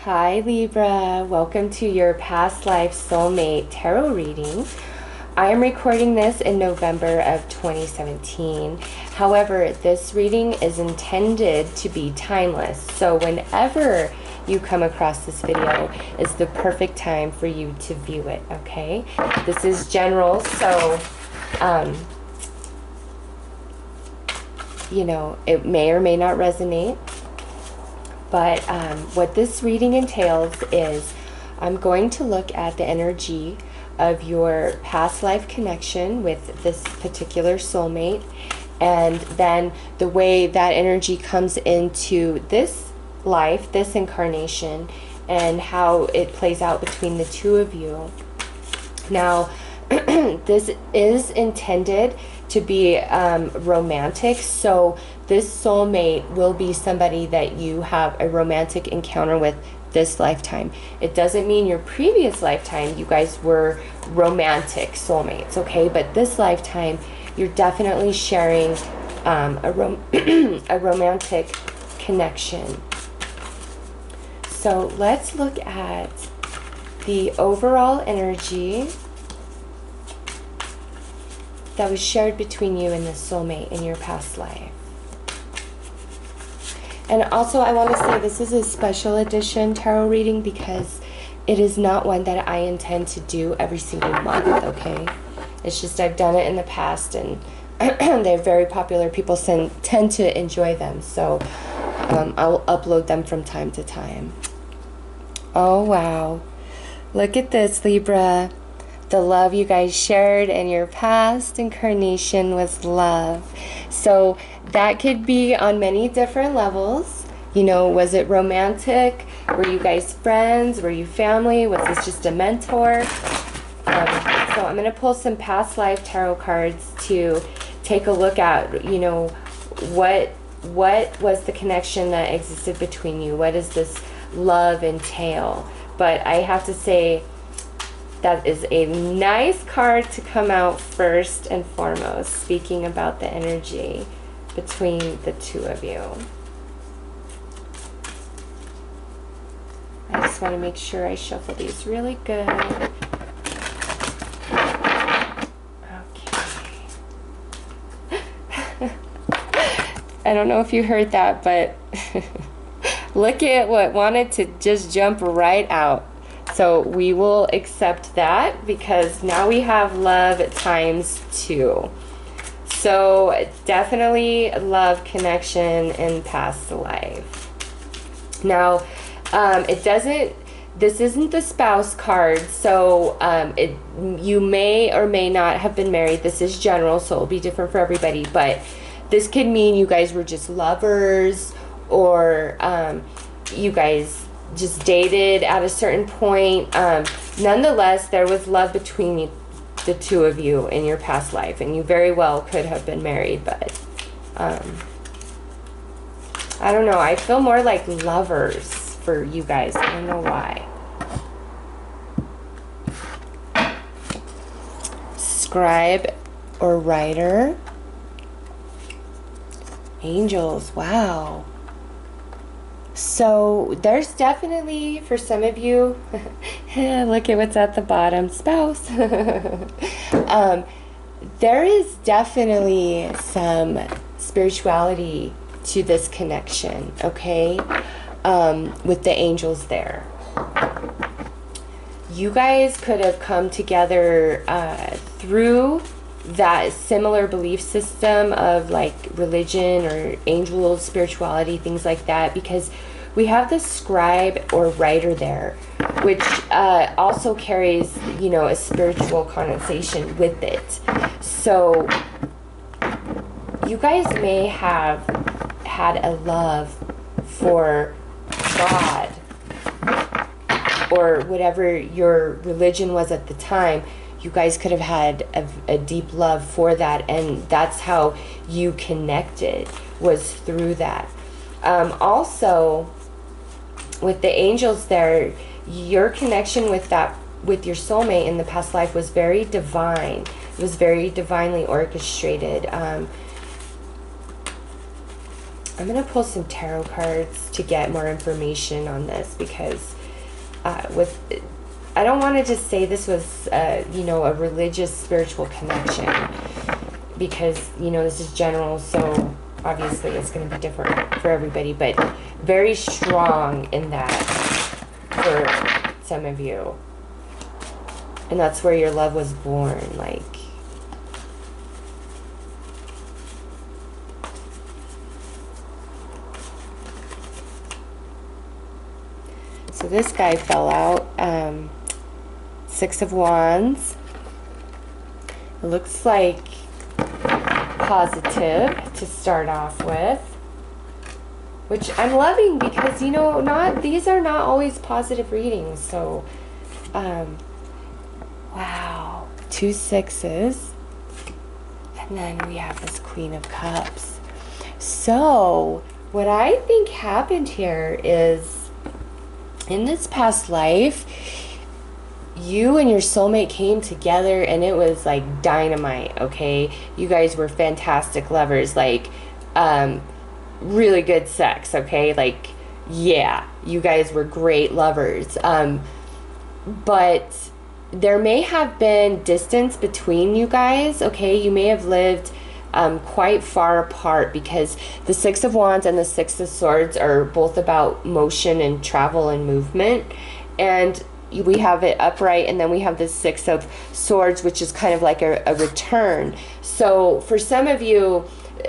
Hi Libra, welcome to your past life soulmate tarot reading. I am recording this in November of 2017. However, this reading is intended to be timeless. So whenever you come across this video is the perfect time for you to view it, okay? This is general, so you know, it may or may not resonate. But what this reading entails is I'm going to look at the energy of your past life connection with this particular soulmate, and then the way that energy comes into this life, this incarnation, and how it plays out between the two of you. Now, this is intended to be romantic, so this soulmate will be somebody that you have a romantic encounter with this lifetime. It doesn't mean your previous lifetime you guys were romantic soulmates, okay? But this lifetime you're definitely sharing a romantic connection. So let's look at the overall energy that was shared between you and this soulmate in your past life. And also I want to say this is a special edition tarot reading because it is not one that I intend to do every single month, okay? It's just I've done it in the past and they're very popular. People tend to enjoy them, so I'll upload them from time to time. Oh wow, look at this, Libra. The love you guys shared in your past incarnation was love. So that could be on many different levels. You know, was it romantic? Were you guys friends? Were you family? Was this just a mentor? So I'm going to pull some past life tarot cards to take a look at, you know, what was the connection that existed between you? What does this love entail? But I have to say, that is a nice card to come out first and foremost, speaking about the energy between the two of you. I just want to make sure I shuffle these really good. Okay. I don't know if you heard that, but look at what wanted to just jump right out. So we will accept that because now we have love times 2. So definitely love connection in past life. Now, this isn't the spouse card, so you may or may not have been married. This is general, so it'll be different for everybody, but this could mean you guys were just lovers, or you guys just dated at a certain point. Nonetheless, there was love between the two of you in your past life, and you very well could have been married, but I don't know, I feel more like lovers for you guys. I don't know why. Scribe or writer. Angels, wow. So there's definitely, for some of you, look at what's at the bottom, spouse. There is definitely some spirituality to this connection, okay, with the angels there. You guys could have come together through that similar belief system of like religion or angel spirituality, things like that, because we have the scribe or writer there, which also carries, you know, a spiritual connotation with it. So you guys may have had a love for God or whatever your religion was at the time. You guys could have had a deep love for that, and that's how you connected, was through that. Also, with the angels there, your connection with your soulmate in the past life was very divine. It was very divinely orchestrated. I'm going to pull some tarot cards to get more information on this, because I don't want to just say this was, you know, a religious, spiritual connection, because, you know, this is general, so obviously it's going to be different for everybody, but very strong in that for some of you. And that's where your love was born, like. So this guy fell out. Six of Wands. It looks like positive to start off with, which I'm loving, because, you know, these are not always positive readings. So wow, 2 6s, and then we have this Queen of Cups. So what I think happened here is, in this past life, you and your soulmate came together and it was like dynamite, okay? You guys were fantastic lovers, like really good sex, okay? Like, yeah, you guys were great lovers. But there may have been distance between you guys, okay? You may have lived quite far apart, because the Six of Wands and the Six of Swords are both about motion and travel and movement. And we have it upright, and then we have the Six of Swords, which is kind of like a return. So for some of you,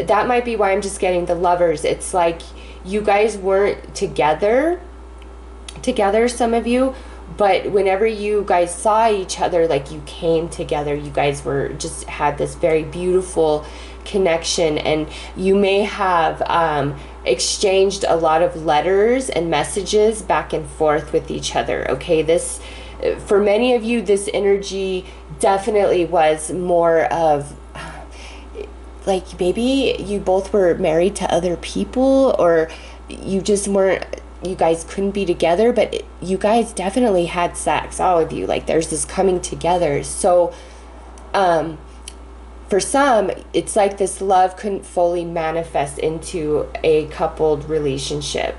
that might be why I'm just getting the Lovers. It's like you guys weren't together, some of you, but whenever you guys saw each other, like, you came together. You guys were just had this very beautiful connection, and you may have exchanged a lot of letters and messages back and forth with each other, okay? This, for many of you, this energy definitely was more of like, maybe you both were married to other people, or you just weren't, you guys couldn't be together, but you guys definitely had sex, all of you. Like, there's this coming together. So for some, it's like this love couldn't fully manifest into a coupled relationship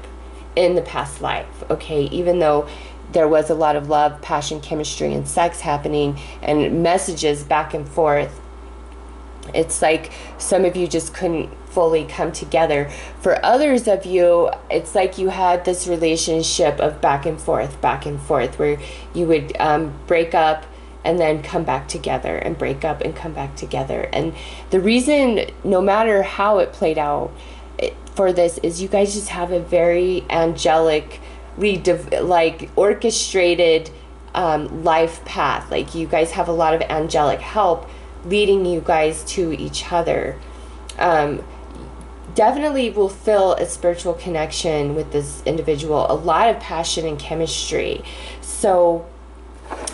in the past life, okay? Even though there was a lot of love, passion, chemistry, and sex happening, and messages back and forth, it's like some of you just couldn't fully come together. For others of you, it's like you had this relationship of back and forth, where you would break up and then come back together, and break up and come back together. And the reason, no matter how it played out for this, is you guys just have a very angelically like orchestrated life path. Like, you guys have a lot of angelic help leading you guys to each other. Definitely will feel a spiritual connection with this individual, a lot of passion and chemistry. So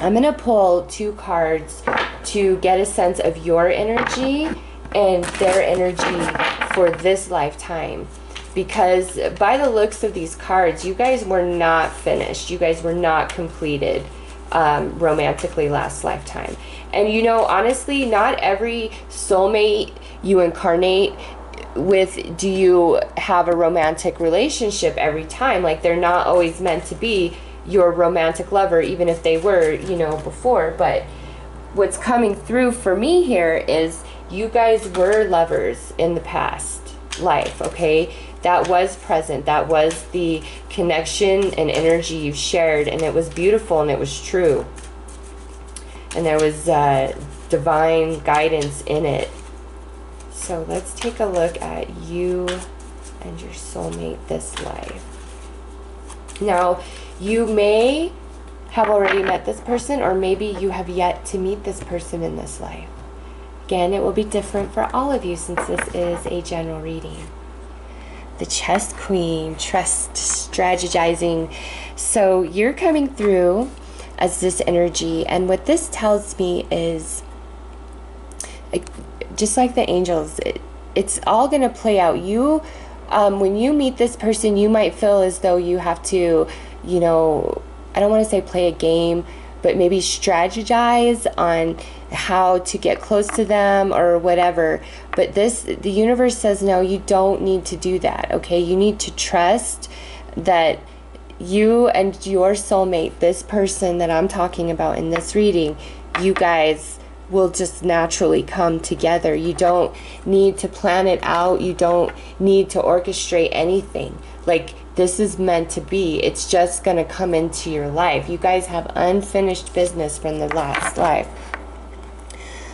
I'm going to pull 2 cards to get a sense of your energy and their energy for this lifetime. Because by the looks of these cards, you guys were not finished. You guys were not completed romantically last lifetime. And, you know, honestly, not every soulmate you incarnate with do you have a romantic relationship every time. Like, they're not always meant to be your romantic lover, even if they were, you know, before. But what's coming through for me here is you guys were lovers in the past life, okay? That was present. That was the connection and energy you shared, and it was beautiful and it was true. And there was divine guidance in it. So let's take a look at you and your soulmate this life. Now, you may have already met this person, or maybe you have yet to meet this person in this life. Again, it will be different for all of you, since this is a general reading. The Chest Queen, trust, strategizing. So you're coming through as this energy, and what this tells me is, just like the angels, it's all going to play out. You, when you meet this person, you might feel as though you have to, you know, I don't want to say play a game, but maybe strategize on how to get close to them or whatever. But the universe says, no, you don't need to do that, okay? You need to trust that you and your soulmate, this person that I'm talking about in this reading, you guys will just naturally come together. You don't need to plan it out. You don't need to orchestrate anything. Like, this is meant to be. It's just going to come into your life. You guys have unfinished business from the last life.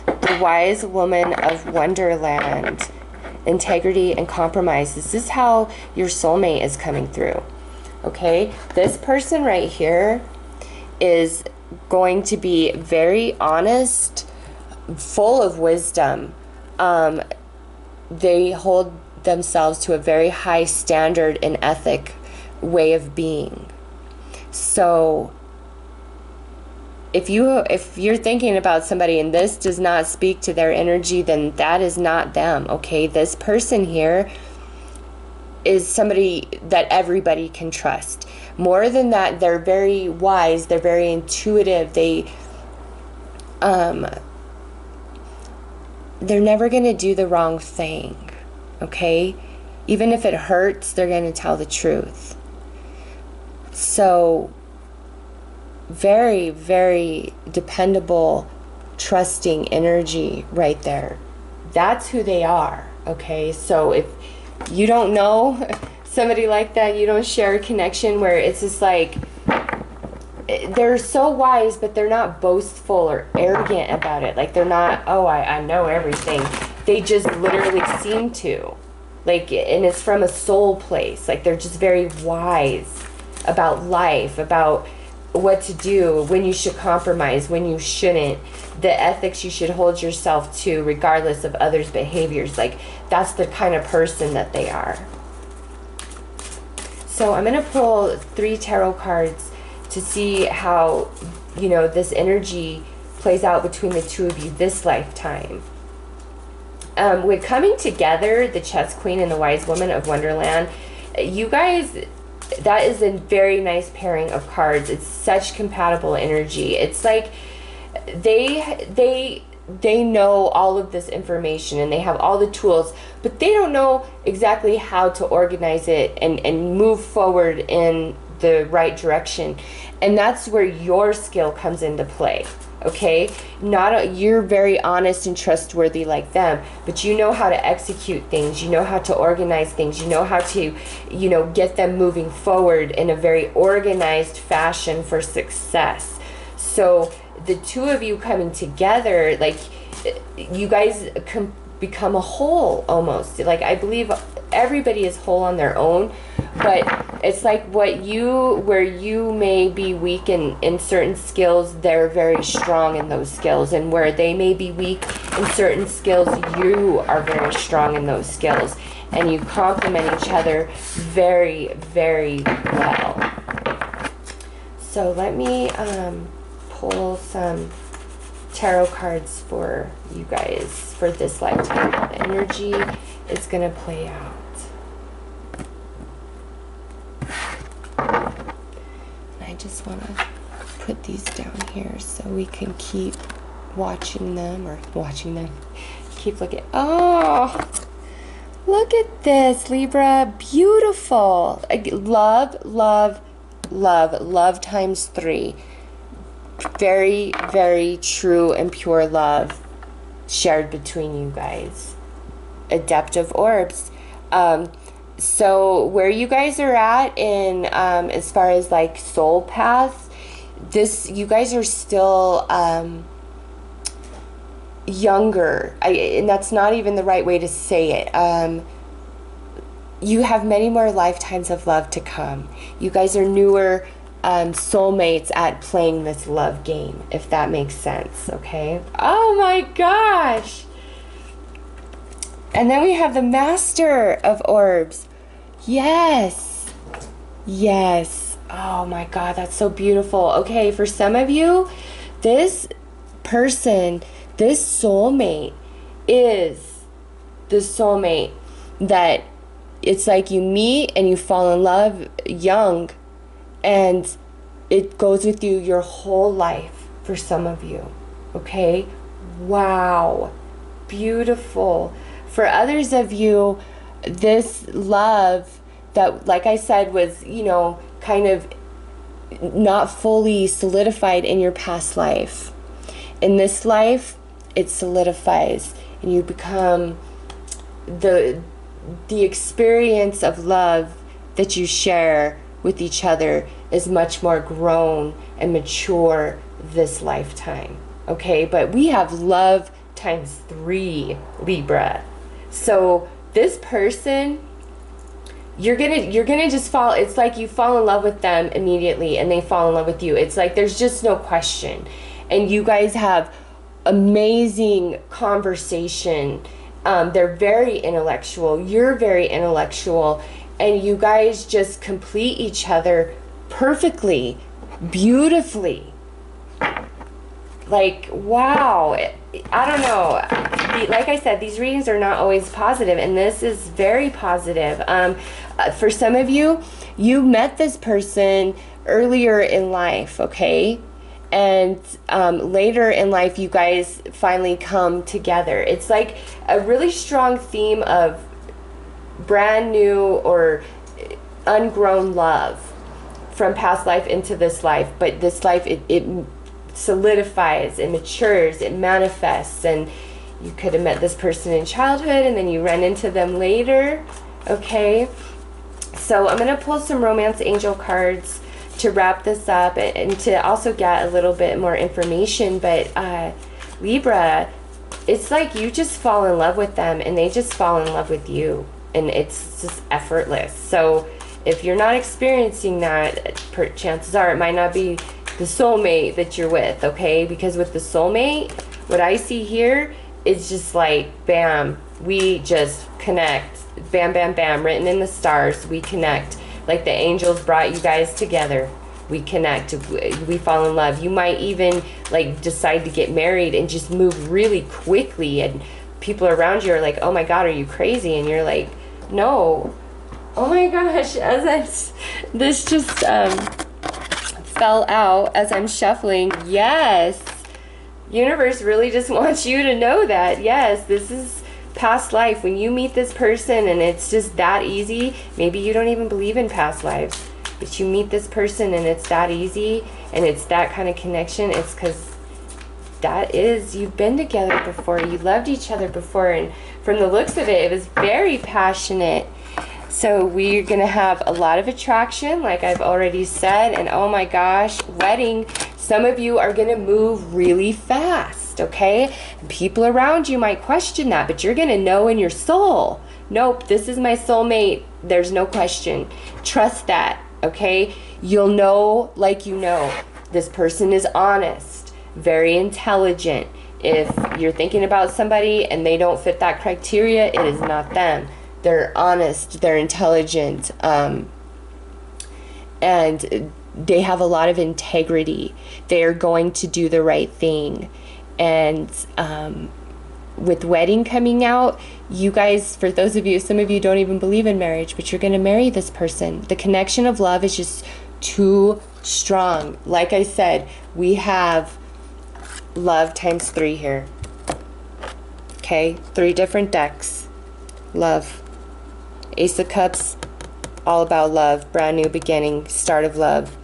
The wise woman of Wonderland. Integrity and compromise. This is how your soulmate is coming through. Okay? This person right here is going to be very honest, full of wisdom. They hold themselves to a very high standard and ethic way of being. So if you're thinking about somebody and this does not speak to their energy, then that is not them, okay? This person here is somebody that everybody can trust. More than that, they're very wise, they're very intuitive, they're never going to do the wrong thing, okay? Even if it hurts, they're going to tell the truth. So, very, very dependable, trusting energy right there. That's who they are, okay? So if you don't know somebody like that, you don't share a connection where it's just like, they're so wise, but they're not boastful or arrogant about it. Like, they're not, oh, I know everything. They just literally seem to. Like, and it's from a soul place. Like, they're just very wise about life, about what to do, when you should compromise, when you shouldn't, the ethics you should hold yourself to regardless of others' behaviors. Like, that's the kind of person that they are. So I'm going to pull 3 tarot cards to see how, you know, this energy plays out between the two of you this lifetime. With coming together, the Chess Queen and the Wise Woman of Wonderland, you guys, that is a very nice pairing of cards. It's such compatible energy. It's like they know all of this information and they have all the tools, but they don't know exactly how to organize it and move forward in the right direction. And that's where your skill comes into play. Okay, you're very honest and trustworthy like them, but you know how to execute things, you know how to organize things, you know how to, you know, get them moving forward in a very organized fashion for success. So the two of you coming together, like, you guys can become a whole almost. Like, I believe everybody is whole on their own, but it's like where you may be weak in certain skills, they're very strong in those skills, and where they may be weak in certain skills, you are very strong in those skills, and you complement each other very, very well. So let me pull some tarot cards for you guys for this lifetime. How the energy is going to play out. I just want to put these down here so we can keep watching them, keep looking. Oh, look at this, Libra. Beautiful. Love, love, love, love times 3. Very, very true and pure love shared between you guys. Adaptive orbs. So where you guys are at in as far as like soul paths, you guys are still younger. And that's not even the right way to say it. You have many more lifetimes of love to come. You guys are newer soulmates at playing this love game, if that makes sense. Okay. Oh my gosh. And then we have the Master of Orbs. Yes. Yes. Oh my God, that's so beautiful. Okay, for some of you, this person, this soulmate is the soulmate that it's like you meet and you fall in love young, and it goes with you your whole life for some of you. Okay? Wow. Beautiful. For others of you, this love that, like I said, was, you know, kind of not fully solidified in your past life. In this life, it solidifies and you become the experience of love that you share with each other is much more grown and mature this lifetime. Okay, but we have love times 3, Libra. So this person, you're gonna just fall. It's like you fall in love with them immediately and they fall in love with you. It's like there's just no question. And you guys have amazing conversation. They're very intellectual. You're very intellectual. And you guys just complete each other perfectly, beautifully. Like, wow. I don't know. Like I said, these readings are not always positive, and this is very positive. For some of you, you met this person earlier in life, okay? And later in life, you guys finally come together. It's like a really strong theme of brand new or ungrown love from past life into this life. But this life, it solidifies, it matures, it manifests, and you could have met this person in childhood and then you ran into them later. Okay, so I'm gonna pull some romance angel cards to wrap this up and to also get a little bit more information. But Libra, it's like you just fall in love with them and they just fall in love with you, and it's just effortless. So if you're not experiencing that, chances are it might not be the soulmate that you're with, okay? Because with the soulmate, what I see here is just like, bam, we just connect. Bam, bam, bam, written in the stars, we connect. Like the angels brought you guys together. We connect, we fall in love. You might even like decide to get married and just move really quickly, and people around you are like, oh my God, are you crazy? And you're like, no. Oh my gosh, this just fell out as I'm shuffling. Yes, universe really just wants you to know that. Yes, this is past life. When you meet this person and it's just that easy, maybe you don't even believe in past lives, but you meet this person and it's that easy and it's that kind of connection. It's because that is, you've been together before, you loved each other before, and from the looks of it, it was very passionate. So we're going to have a lot of attraction, like I've already said, and oh my gosh, wedding. Some of you are going to move really fast, okay? People around you might question that, but you're going to know in your soul, nope, this is my soulmate. There's no question. Trust that, okay? You'll know like you know. This person is honest, very intelligent. If you're thinking about somebody and they don't fit that criteria, it is not them. They're honest, they're intelligent, and they have a lot of integrity. They are going to do the right thing. And with wedding coming out, you guys, for those of you, some of you don't even believe in marriage, but you're going to marry this person. The connection of love is just too strong. Like I said, we have love times 3 here. Okay, 3 different decks. Love. Ace of Cups, all about love, brand new beginning, start of love,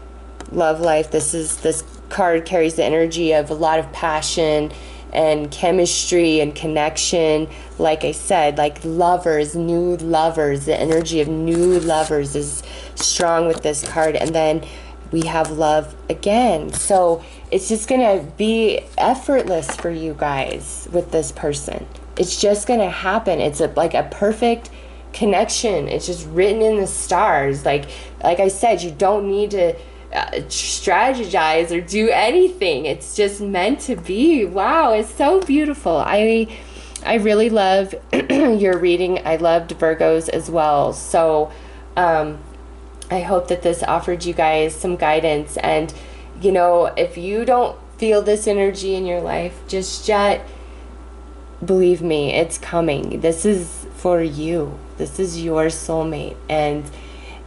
love life. This card carries the energy of a lot of passion and chemistry and connection. Like I said, like lovers, new lovers, the energy of new lovers is strong with this card. And then we have love again. So it's just gonna be effortless for you guys with this person. It's just gonna happen. It's like a perfect connection. It's just written in the stars. Like I said, you don't need to strategize or do anything. It's just meant to be. Wow, it's so beautiful. I really love your reading. I loved Virgos as well. So I hope that this offered you guys some guidance. And you know, if you don't feel this energy in your life just yet, believe me, it's coming. This is for you. This is your soulmate, and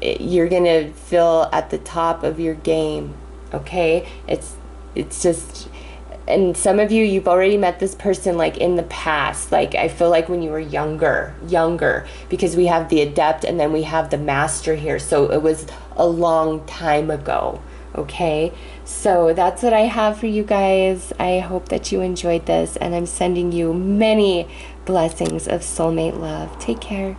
you're gonna feel at the top of your game. Okay, it's just and some of you, you've already met this person like in the past. Like I feel like when you were younger, because we have the adept and then we have the master here. So it was a long time ago. Okay, so that's what I have for you guys. I hope that you enjoyed this, and I'm sending you many blessings of soulmate love. Take care.